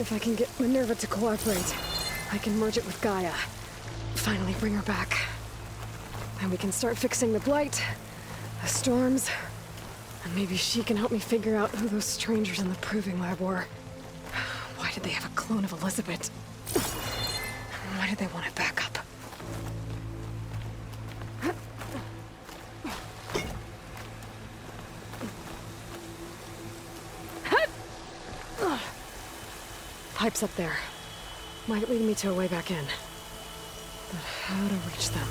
If I can get Minerva to cooperate, I can merge it with Gaia. Finally bring her back. And we can start fixing the Blight, the storms, and maybe she can help me figure out who those strangers in the Proving Lab were. Why did they have a clone of Elizabeth? Why did they want it back up? Pipes up there. Might lead me to a way back in. But how to reach them?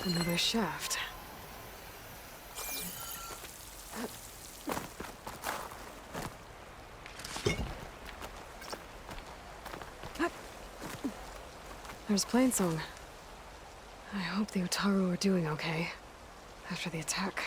Another shaft. There's Plainsong. I hope the Utaru are doing okay after the attack.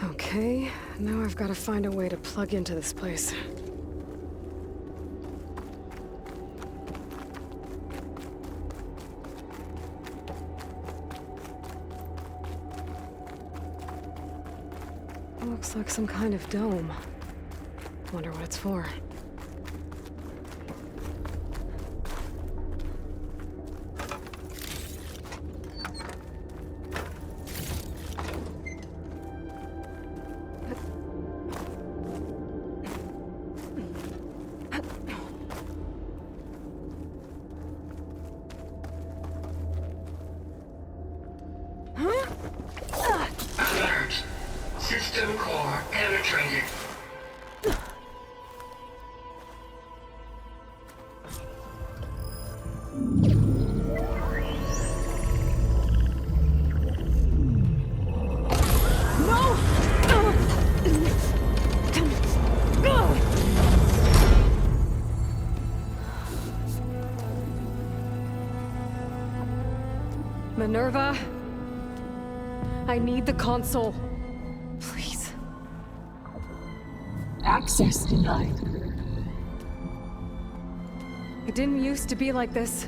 Okay, now I've got to find a way to plug into this place. Looks like some kind of dome. Wonder what it's for. Alert. System core penetrated. Minerva? I need the console. Please. Access denied. It didn't used to be like this.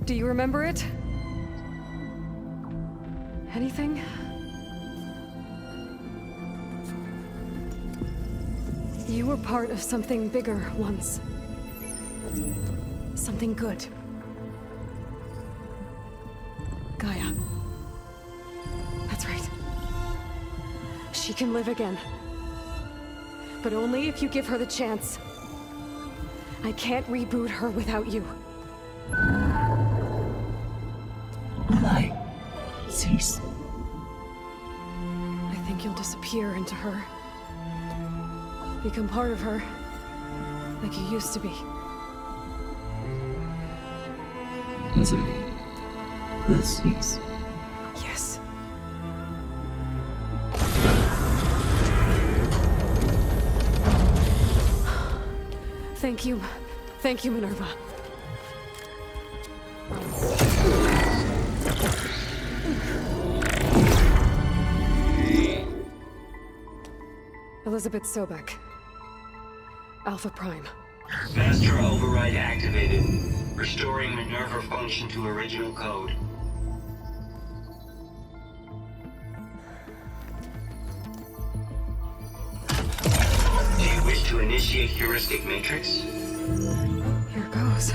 Do you remember it? Anything? You were part of something bigger once. Something good. Gaia. That's right. She can live again. But only if you give her the chance. I can't reboot her without you. Light. Cease. I think you'll disappear into her. Become part of her. Like you used to be. Misery. Will cease. Yes. Thank you. Thank you, Minerva. Elizabeth Sobek. Alpha Prime. Master override activated. Restoring Minerva function to original code. Do you wish to initiate heuristic matrix? Here goes.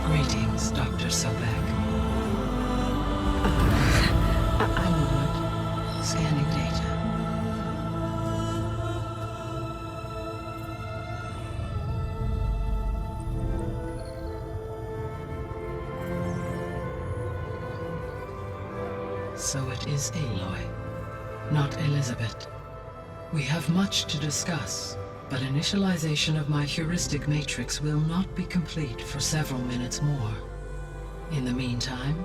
Greetings, Dr. Sobek. I'm Wood, scanning data. So it is Aloy, not Elizabeth. We have much to discuss, but initialization of my heuristic matrix will not be complete for several minutes more. In the meantime,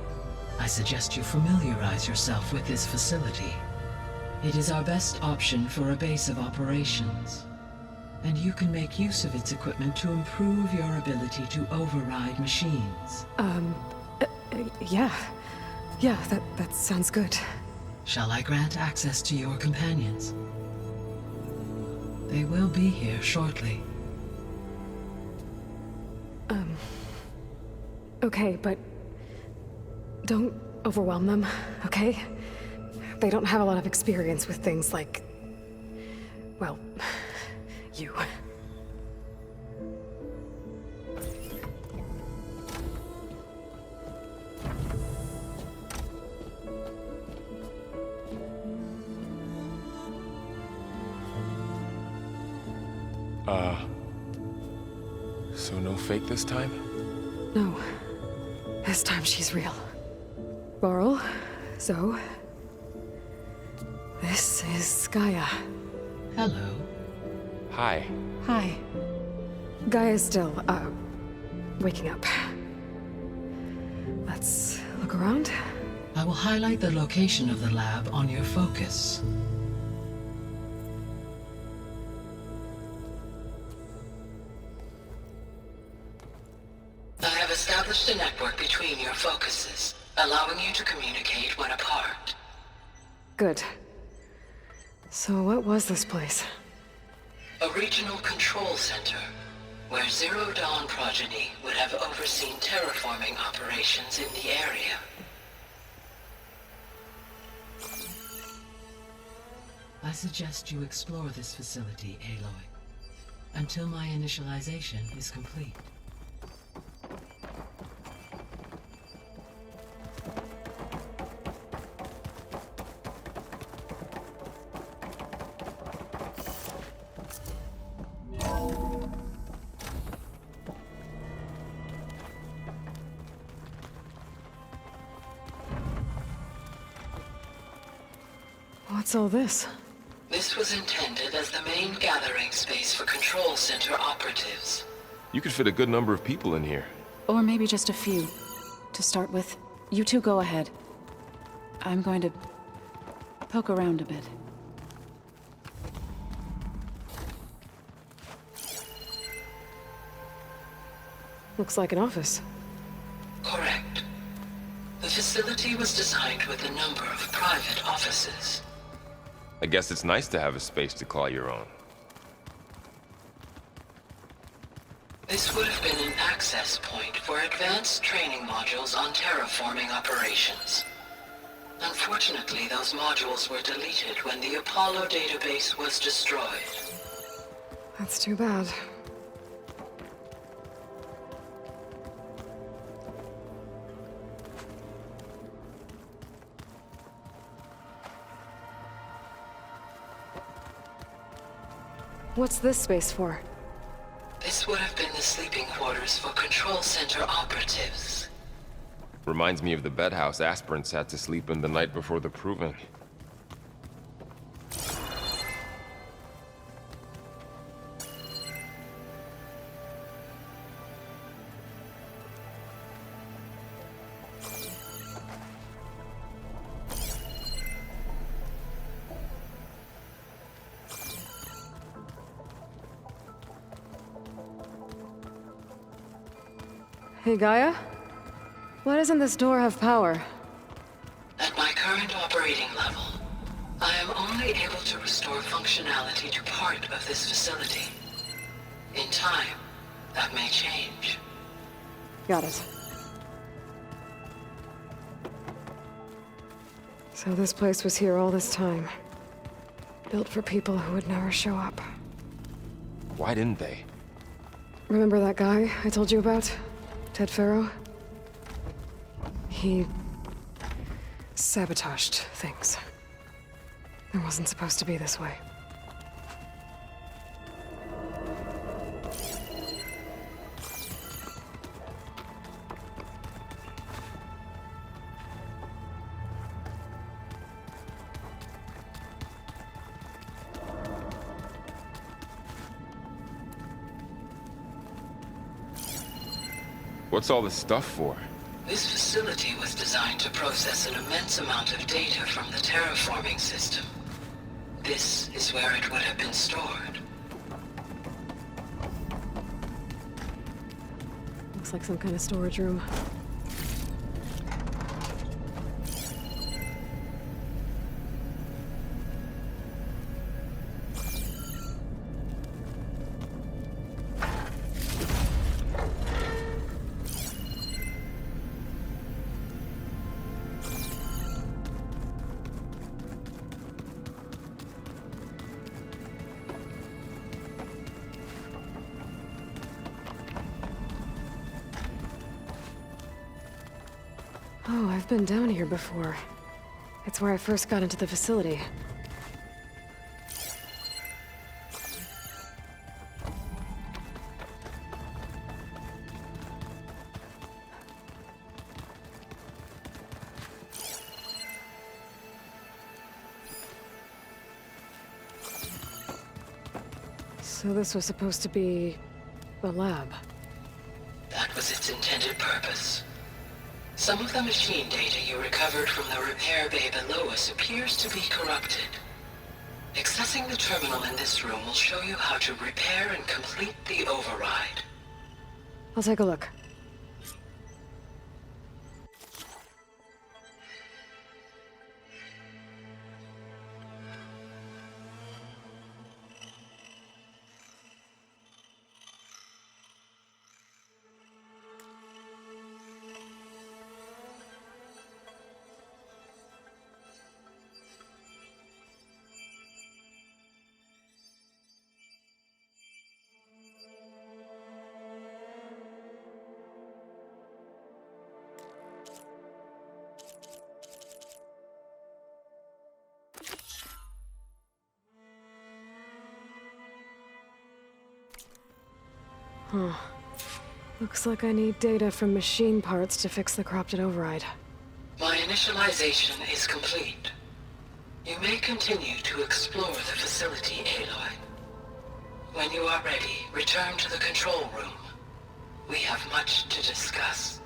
I suggest you familiarize yourself with this facility. It is our best option for a base of operations, and you can make use of its equipment to improve your ability to override machines. Yeah. Yeah, that sounds good. Shall I grant access to your companions? They will be here shortly. Okay, but don't overwhelm them, okay? They don't have a lot of experience with things like, well, you. So no fake this time? No. This time she's real. Laurel, Zoe. This is Gaia. Hello. Hi. Hi. Gaia's still, waking up. Let's look around. I will highlight the location of the lab on your focus. I have established a network between your focuses, allowing you to communicate when apart. Good. So what was this place? A regional control center, where Zero Dawn progeny would have overseen terraforming operations in the area. I suggest you explore this facility, Aloy, until my initialization is complete. What's all this? This was intended as the main gathering space for Control Center operatives. You could fit a good number of people in here. Or maybe just a few. To start with, you two go ahead. I'm going to poke around a bit. Looks like an office. Correct. The facility was designed with a number of private offices. I guess it's nice to have a space to call your own. This would have been an access point for advanced training modules on terraforming operations. Unfortunately, those modules were deleted when the Apollo database was destroyed. That's too bad. What's this space for? This would have been the sleeping quarters for Control Center operatives. Reminds me of the bedhouse aspirants had to sleep in the night before the proving. Hey, Gaia? Why doesn't this door have power? At my current operating level, I am only able to restore functionality to part of this facility. In time, that may change. Got it. So this place was here all this time. Built for people who would never show up. Why didn't they? Remember that guy I told you about? Ted Farrow? He sabotaged things. It wasn't supposed to be this way. What's all this stuff for? This facility was designed to process an immense amount of data from the terraforming system. This is where it would have been stored. Looks like some kind of storage room. Oh, I've been down here before. It's where I first got into the facility. So this was supposed to be a lab. That was its intended purpose. Some of the machine data you recovered from the repair bay below us appears to be corrupted. Accessing the terminal in this room will show you how to repair and complete the override. I'll take a look. Huh. Looks like I need data from machine parts to fix the corrupted override. My initialization is complete. You may continue to explore the facility, Aloy. When you are ready, return to the control room. We have much to discuss.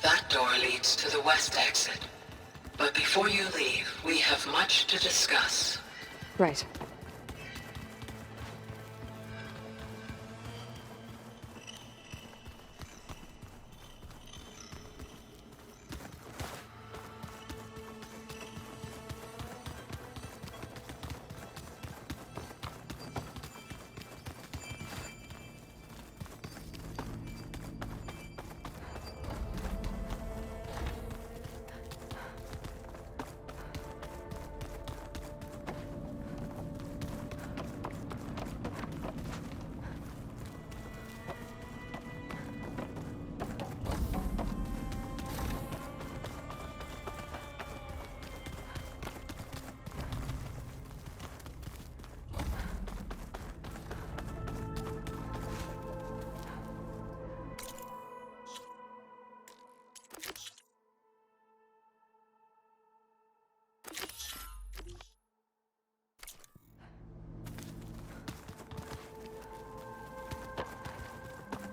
That door leads to the west exit. But before you leave, we have much to discuss. Right.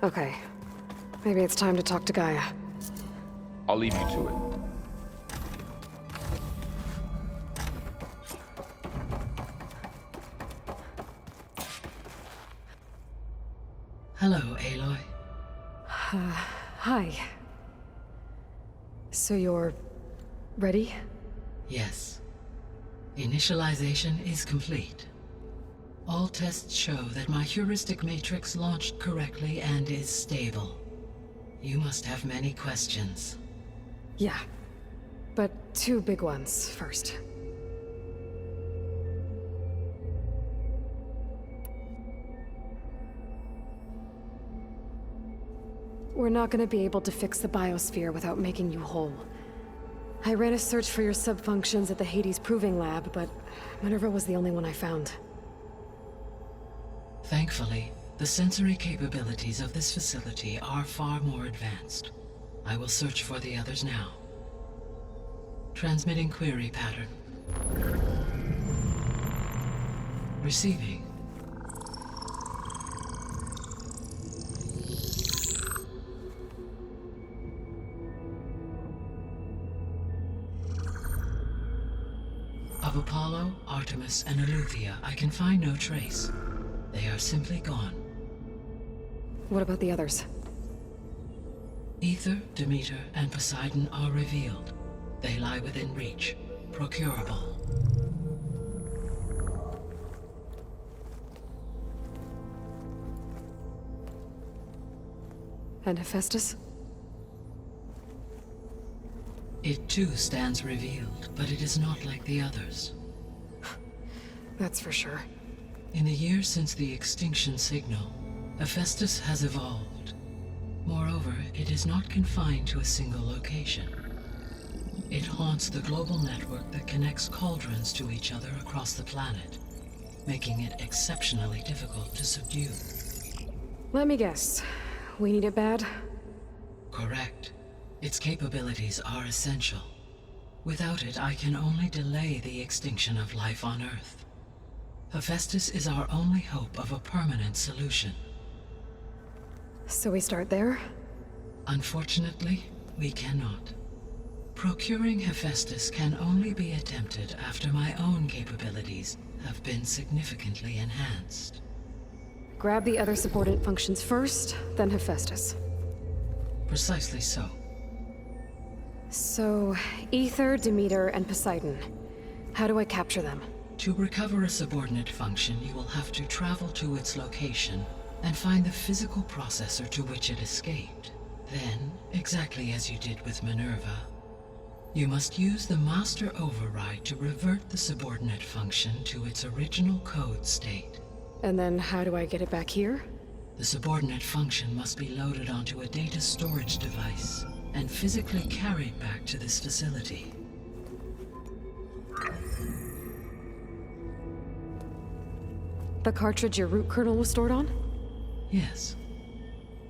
Okay. Maybe it's time to talk to Gaia. I'll leave you to it. Hello, Aloy. Hi. So you're... ready? Yes. Initialization is complete. All tests show that my heuristic matrix launched correctly and is stable. You must have many questions. Yeah. But two big ones first. We're not gonna be able to fix the biosphere without making you whole. I ran a search for your subfunctions at the Hades Proving Lab, but Minerva was the only one I found. Thankfully, the sensory capabilities of this facility are far more advanced. I will search for the others now. Transmitting query pattern. Receiving. Of Apollo, Artemis, and Eleuthia, I can find no trace. They are simply gone. What about the others? Aether, Demeter, and Poseidon are revealed. They lie within reach, procurable. And Hephaestus? It too stands revealed, but it is not like the others. That's for sure. In the years since the extinction signal, Hephaestus has evolved. Moreover, it is not confined to a single location. It haunts the global network that connects cauldrons to each other across the planet, making it exceptionally difficult to subdue. Let me guess. We need it bad? Correct. Its capabilities are essential. Without it, I can only delay the extinction of life on Earth. Hephaestus is our only hope of a permanent solution. So we start there? Unfortunately, we cannot. Procuring Hephaestus can only be attempted after my own capabilities have been significantly enhanced. Grab the other subordinate functions first, then Hephaestus. Precisely so. So, Aether, Demeter, and Poseidon. How do I capture them? To recover a subordinate function, you will have to travel to its location and find the physical processor to which it escaped. Then, exactly as you did with Minerva, you must use the master override to revert the subordinate function to its original code state. And then how do I get it back here? The subordinate function must be loaded onto a data storage device and physically carried back to this facility. The cartridge your root kernel was stored on? Yes.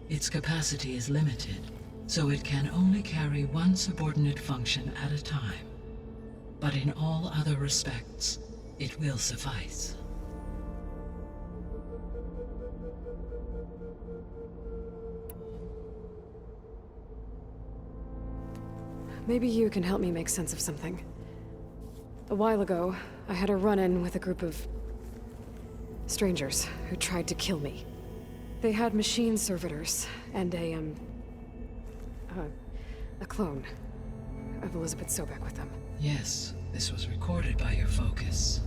Its capacity is limited, so it can only carry one subordinate function at a time. But in all other respects, it will suffice. Maybe you can help me make sense of something. A while ago, I had a run-in with a group of strangers who tried to kill me. They had machine servitors and a clone of Elizabeth Sobek with them. Yes, this was recorded by your focus.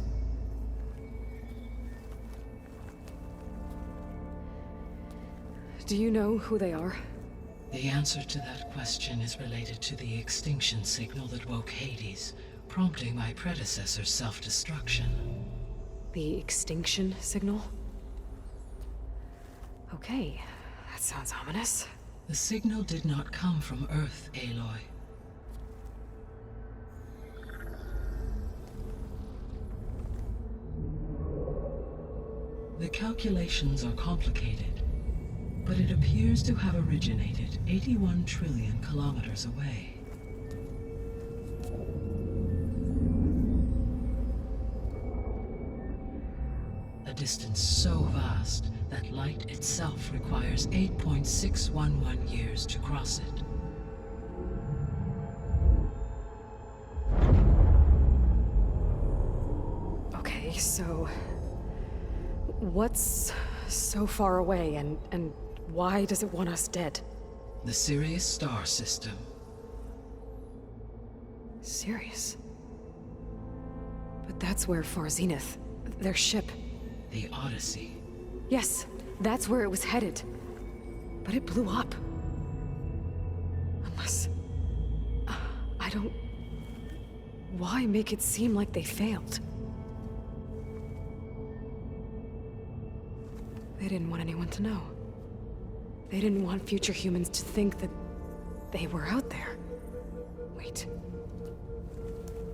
Do you know who they are? The answer to that question is related to the extinction signal that woke Hades, prompting my predecessor's self-destruction. The extinction signal? Okay, that sounds ominous. The signal did not come from Earth, Aloy. The calculations are complicated, but it appears to have originated 81 trillion kilometers away. A distance so vast that light itself requires 8.611 years to cross it. Okay, so... what's so far away, and why does it want us dead? The Sirius star system. Sirius? But that's where Far Zenith, their ship... The Odyssey. Yes, that's where it was headed. But it blew up. Unless... I don't... Why make it seem like they failed? They didn't want anyone to know. They didn't want future humans to think that they were out there. Wait.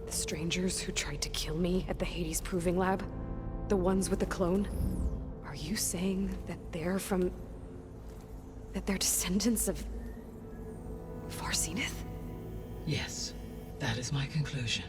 The strangers who tried to kill me at the Hades Proving Lab? The ones with the clone? Are you saying that they're from... that they're descendants of... Far Zenith? Yes, that is my conclusion.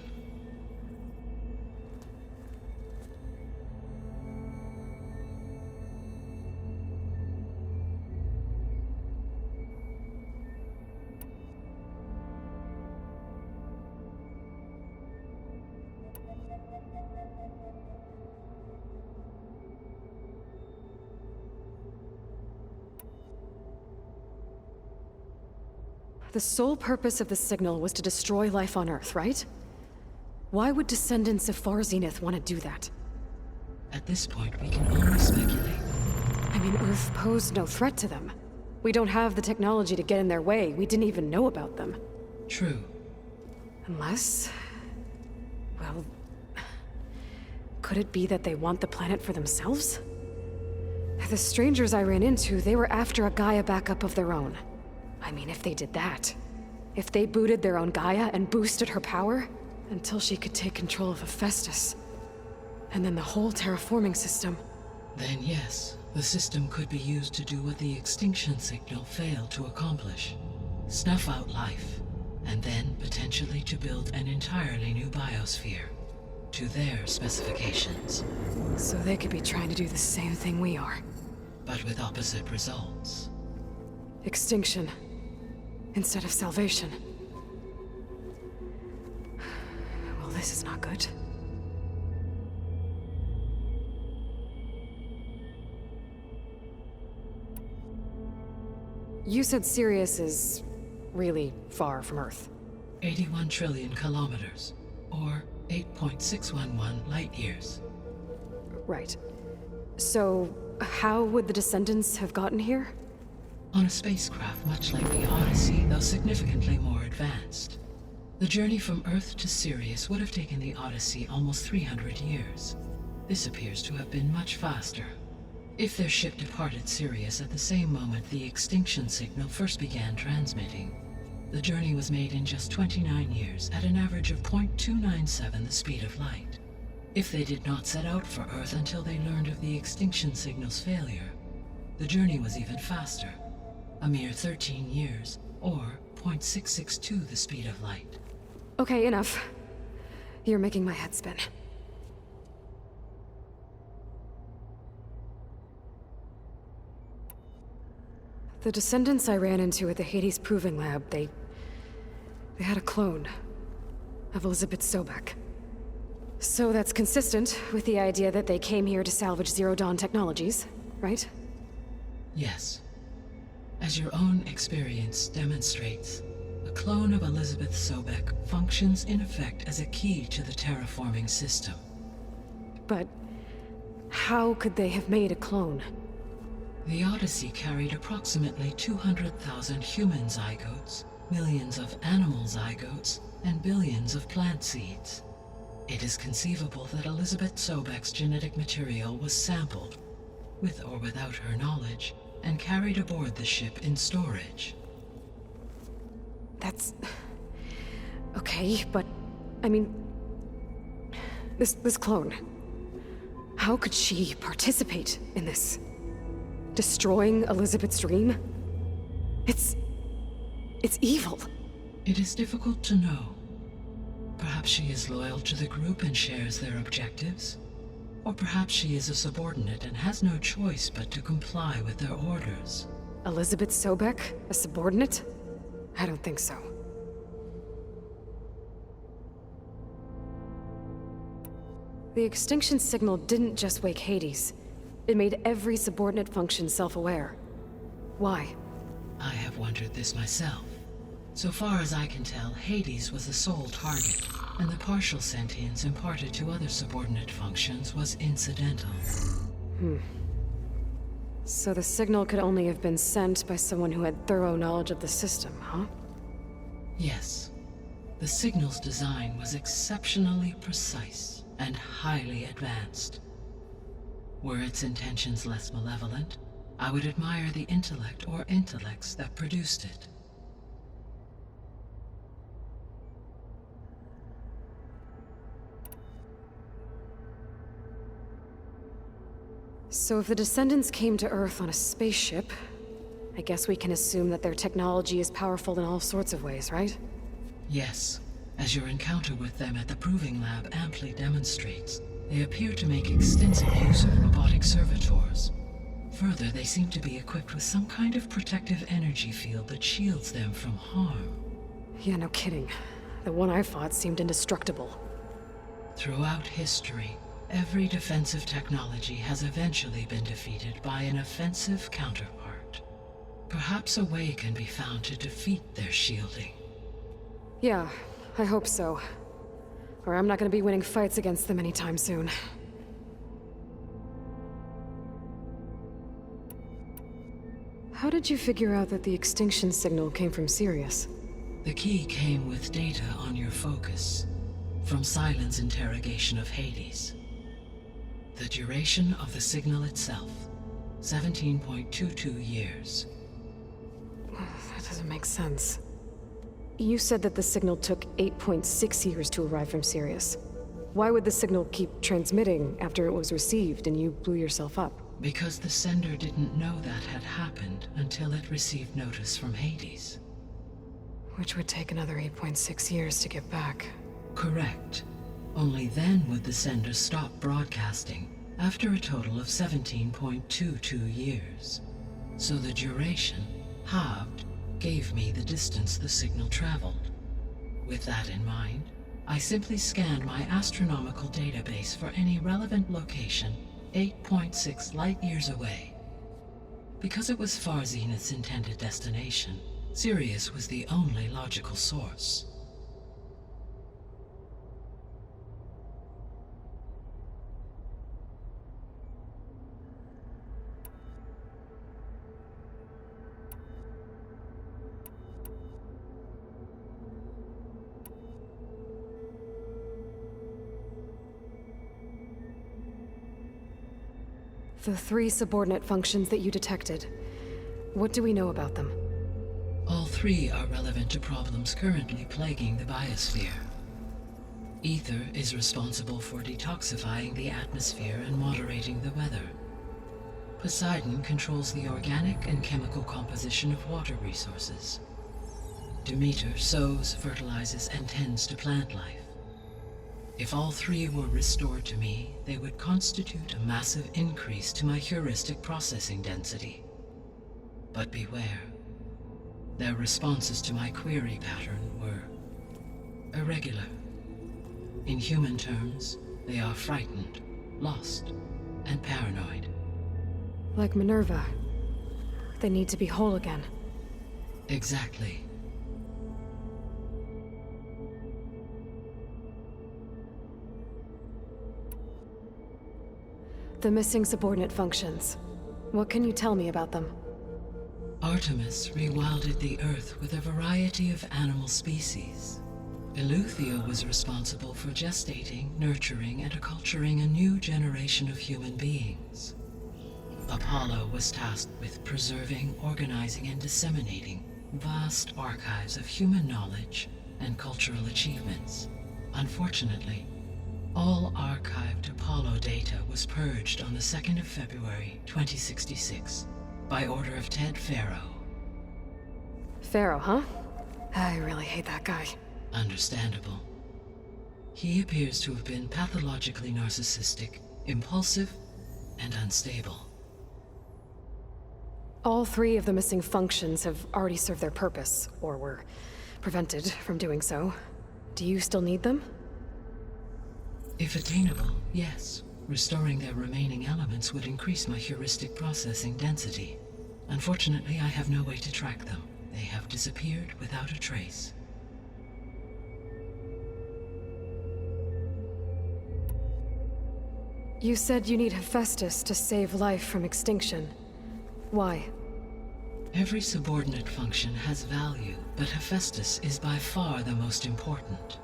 The sole purpose of the signal was to destroy life on Earth, right? Why would descendants of Far Zenith want to do that? At this point, we can only speculate. I mean, Earth posed no threat to them. We don't have the technology to get in their way. We didn't even know about them. True. Unless... well... could it be that they want the planet for themselves? The strangers I ran into, they were after a Gaia backup of their own. I mean, if they did that... if they booted their own Gaia and boosted her power... until she could take control of Hephaestus... and then the whole terraforming system... Then yes, the system could be used to do what the extinction signal failed to accomplish. Snuff out life, and then potentially to build an entirely new biosphere. To their specifications. So they could be trying to do the same thing we are. But with opposite results. Extinction. Instead of salvation. Well, this is not good. You said Sirius is really far from Earth. 81 trillion kilometers, or 8.611 light years. Right. So, how would the descendants have gotten here? On a spacecraft much like the Odyssey, though significantly more advanced. The journey from Earth to Sirius would have taken the Odyssey almost 300 years. This appears to have been much faster. If their ship departed Sirius at the same moment the extinction signal first began transmitting, the journey was made in just 29 years at an average of 0.297 the speed of light. If they did not set out for Earth until they learned of the extinction signal's failure, the journey was even faster. A mere 13 years, or 0.662 the speed of light. Okay, enough. You're making my head spin. The descendants I ran into at the Hades Proving Lab, they They had a clone of Elizabeth Sobek. So that's consistent with the idea that they came here to salvage Zero Dawn technologies, right? Yes. As your own experience demonstrates, a clone of Elizabeth Sobek functions in effect as a key to the terraforming system. But how could they have made a clone? The Odyssey carried approximately 200,000 human zygotes, millions of animal zygotes, and billions of plant seeds. It is conceivable that Elizabeth Sobek's genetic material was sampled, with or without her knowledge, and carried aboard the ship in storage. That's... okay, but... I mean... This clone... How could she participate in this? Destroying Elizabeth's dream? It's evil. It is difficult to know. Perhaps she is loyal to the group and shares their objectives. Or perhaps she is a subordinate and has no choice but to comply with their orders. Elizabeth Sobek? A subordinate? I don't think so. The extinction signal didn't just wake Hades. It made every subordinate function self-aware. Why? I have wondered this myself. So far as I can tell, Hades was the sole target, and the partial sentience imparted to other subordinate functions was incidental. So the signal could only have been sent by someone who had thorough knowledge of the system, huh? Yes. The signal's design was exceptionally precise and highly advanced. Were its intentions less malevolent, I would admire the intellect or intellects that produced it. So if the Descendants came to Earth on a spaceship, I guess we can assume that their technology is powerful in all sorts of ways, right? Yes. As your encounter with them at the Proving Lab amply demonstrates, they appear to make extensive use of robotic servitors. Further, they seem to be equipped with some kind of protective energy field that shields them from harm. Yeah, no kidding. The one I fought seemed indestructible. Throughout history, every defensive technology has eventually been defeated by an offensive counterpart. Perhaps a way can be found to defeat their shielding. Yeah, I hope so. Or I'm not gonna be winning fights against them anytime soon. How did you figure out that the extinction signal came from Sirius? The key came with data on your focus, from Silent's interrogation of Hades. The duration of the signal itself, 17.22 years. That doesn't make sense. You said that the signal took 8.6 years to arrive from Sirius. Why would the signal keep transmitting after it was received and you blew yourself up? Because the sender didn't know that had happened until it received notice from Hades. Which would take another 8.6 years to get back. Correct. Only then would the sender stop broadcasting, after a total of 17.22 years. So the duration, halved, gave me the distance the signal traveled. With that in mind, I simply scanned my astronomical database for any relevant location 8.6 light-years away. Because it was Far Zenith's intended destination, Sirius was the only logical source. The 3 subordinate functions that you detected. What do we know about them? All 3 are relevant to problems currently plaguing the biosphere. Ether is responsible for detoxifying the atmosphere and moderating the weather. Poseidon controls the organic and chemical composition of water resources. Demeter sows, fertilizes, and tends to plant life. If all 3 were restored to me, they would constitute a massive increase to my heuristic processing density. But beware. Their responses to my query pattern were irregular. In human terms, they are frightened, lost, and paranoid. Like Minerva. They need to be whole again. Exactly. The missing subordinate functions. What can you tell me about them? Artemis rewilded the Earth with a variety of animal species. Eleuthia was responsible for gestating, nurturing, and acculturating a new generation of human beings. Apollo was tasked with preserving, organizing, and disseminating vast archives of human knowledge and cultural achievements. Unfortunately, all archived Apollo data was purged on the 2nd of February, 2066, by order of Ted Faro. Pharaoh, huh? I really hate that guy. Understandable. He appears to have been pathologically narcissistic, impulsive, and unstable. All 3 of the missing functions have already served their purpose, or were prevented from doing so. Do you still need them? If attainable, yes. Restoring their remaining elements would increase my heuristic processing density. Unfortunately, I have no way to track them. They have disappeared without a trace. You said you need Hephaestus to save life from extinction. Why? Every subordinate function has value, but Hephaestus is by far the most important.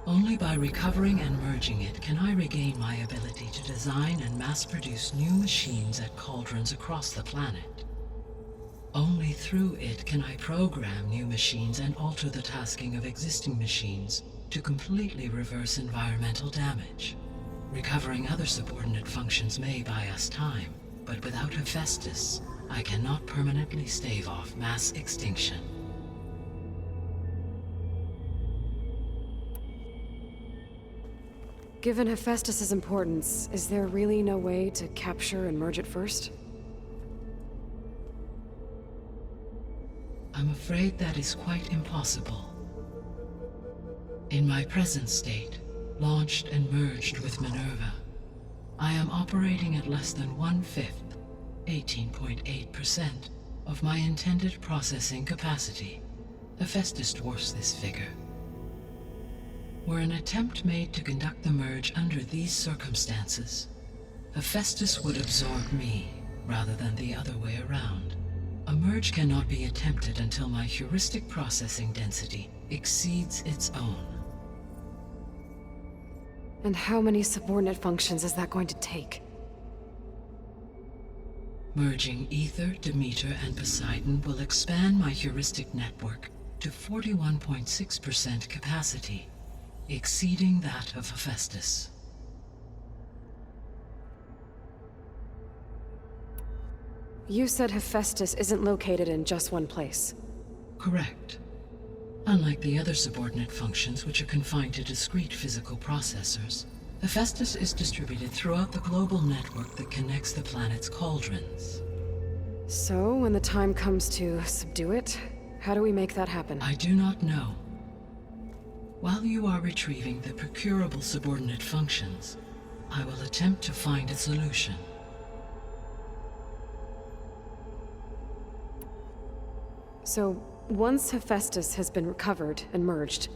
Only by recovering and merging it can I regain my ability to design and mass-produce new machines at cauldrons across the planet. Only through it can I program new machines and alter the tasking of existing machines to completely reverse environmental damage. Recovering other subordinate functions may buy us time, but without Hephaestus, I cannot permanently stave off mass extinction. Given Hephaestus's importance, is there really no way to capture and merge it first? I'm afraid that is quite impossible. In my present state, launched and merged with Minerva, I am operating at less than 1/5, 18.8%, of my intended processing capacity. Hephaestus dwarfs this figure. Were an attempt made to conduct the merge under these circumstances, Hephaestus would absorb me, rather than the other way around. A merge cannot be attempted until my heuristic processing density exceeds its own. And how many subordinate functions is that going to take? Merging Ether, Demeter, and Poseidon will expand my heuristic network to 41.6% capacity, exceeding that of Hephaestus. You said Hephaestus isn't located in just one place. Correct. Unlike the other subordinate functions, which are confined to discrete physical processors, Hephaestus is distributed throughout the global network that connects the planet's cauldrons. So, when the time comes to subdue it, how do we make that happen? I do not know. While you are retrieving the procurable subordinate functions, I will attempt to find a solution. So, once Hephaestus has been recovered and merged,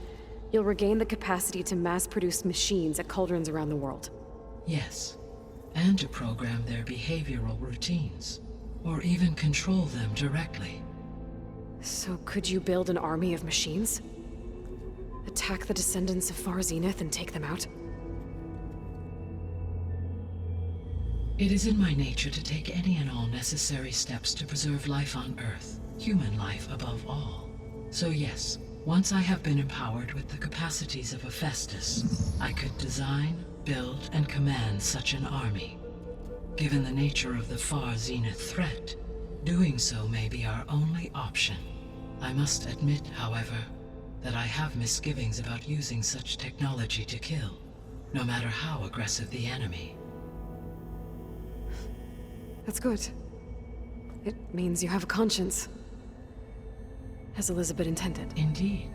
you'll regain the capacity to mass-produce machines at cauldrons around the world. Yes, and to program their behavioral routines, or even control them directly. So could you build an army of machines? Attack the descendants of Far Zenith and take them out? It is in my nature to take any and all necessary steps to preserve life on Earth, human life above all. So yes, once I have been empowered with the capacities of Hephaestus, I could design, build, and command such an army. Given the nature of the Far Zenith threat, doing so may be our only option. I must admit, however, that I have misgivings about using such technology to kill, no matter how aggressive the enemy. That's good. It means you have a conscience. As Elizabeth intended. Indeed.